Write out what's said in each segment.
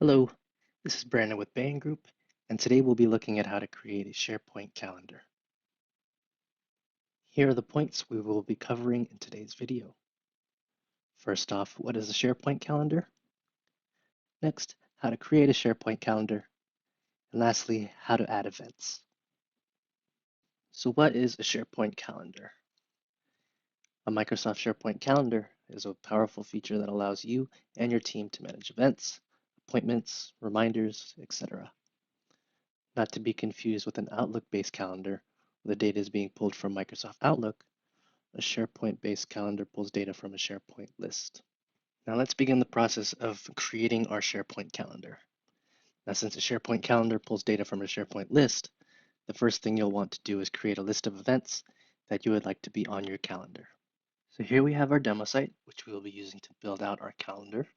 Hello, this is Brandon with Band Group, and today we'll be looking at how to create a SharePoint calendar. Here are the points we will be covering in today's video. First off, what is a SharePoint calendar? Next, how to create a SharePoint calendar. And lastly, how to add events. So what is a SharePoint calendar? A Microsoft SharePoint calendar is a powerful feature that allows you and your team to manage events, appointments, reminders, etc. Not to be confused with an Outlook-based calendar, where the data is being pulled from Microsoft Outlook. A SharePoint-based calendar pulls data from a SharePoint list. Now let's begin the process of creating our SharePoint calendar. Now, since a SharePoint calendar pulls data from a SharePoint list, the first thing you'll want to do is create a list of events that you would like to be on your calendar. So here we have our demo site, which we will be using to build out our calendar.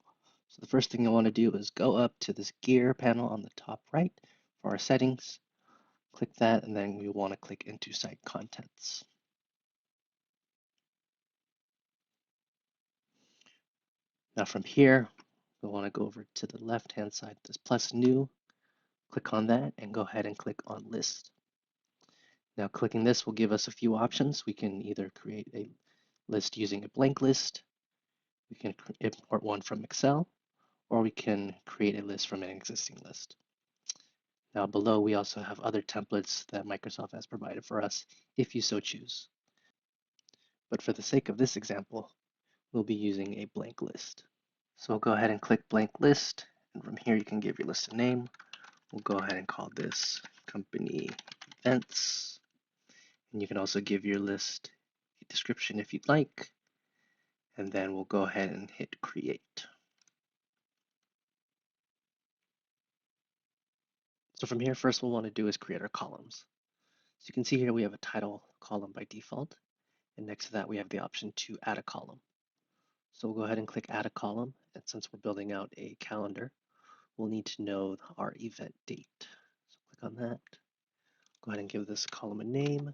So the first thing you'll want to do is go up to this gear panel on the top right for our settings. Click that, and then we want to click into site contents. Now from here, we want to go over to the left-hand side, this plus new, click on that and go ahead and click on list. Now clicking this will give us a few options. We can either create a list using a blank list, we can import one from Excel, or we can create a list from an existing list. Now below we also have other templates that Microsoft has provided for us if you so choose. But for the sake of this example, we'll be using a blank list. So we'll go ahead and click blank list, and from here you can give your list a name. We'll go ahead and call this company events. And you can also give your list a description if you'd like. And then we'll go ahead and hit create. So from here, first we'll want to do is create our columns. So you can see here we have a title column by default. And next to that, we have the option to add a column. So we'll go ahead and click add a column. And since we're building out a calendar, we'll need to know our event date. So click on that. Go ahead and give this column a name,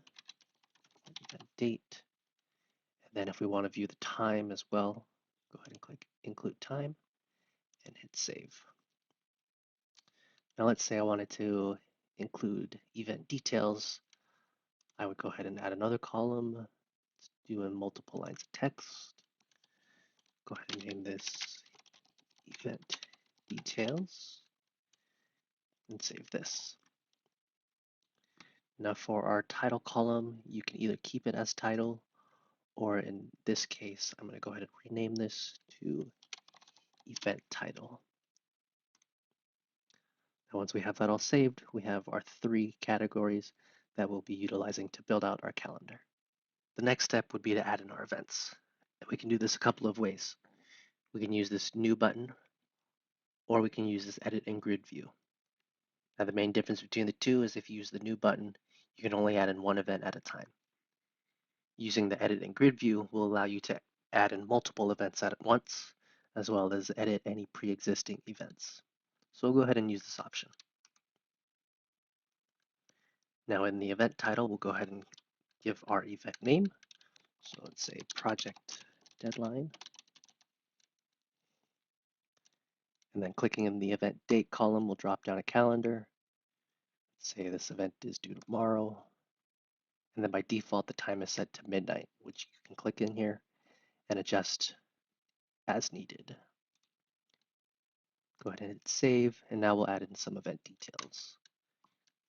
event date. And then if we want to view the time as well, go ahead and click include time and hit save. Now let's say I wanted to include event details. I would go ahead and add another column. Let's do in multiple lines of text. Go ahead and name this event details and save this. Now for our title column, you can either keep it as title, or in this case, I'm going to go ahead and rename this to event title. Now once we have that all saved, we have our 3 categories that we'll be utilizing to build out our calendar. The next step would be to add in our events. And we can do this a couple of ways. We can use this new button, or we can use this edit in grid view. Now the main difference between the two is if you use the new button, you can only add in one event at a time. Using the edit in grid view will allow you to add in multiple events at once, as well as edit any pre-existing events. So we'll go ahead and use this option. Now in the event title, we'll go ahead and give our event name. So let's say project deadline. And then clicking in the event date column will drop down a calendar. Let's say this event is due tomorrow. And then by default, the time is set to midnight, which you can click in here and adjust as needed. Go ahead and hit save, and now we'll add in some event details.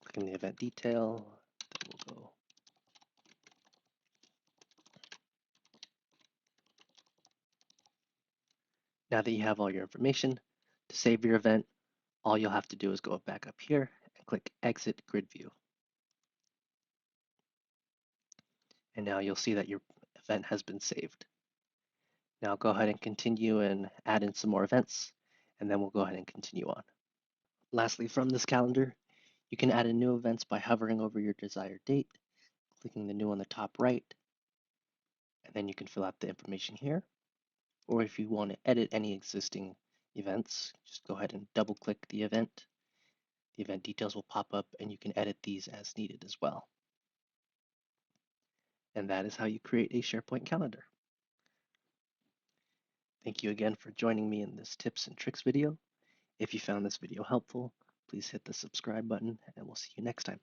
Click in the event detail, then we'll go. Now that you have all your information, to save your event, all you'll have to do is go back up here and click Exit Grid View. And now you'll see that your event has been saved. Now go ahead and continue and add in some more events, and then we'll go ahead and continue on. Lastly, from this calendar, you can add in new events by hovering over your desired date, clicking the new on the top right, and then you can fill out the information here. Or if you want to edit any existing events, just go ahead and double click the event. The event details will pop up and you can edit these as needed as well. And that is how you create a SharePoint calendar. Thank you again for joining me in this tips and tricks video. If you found this video helpful, please hit the subscribe button, and we'll see you next time.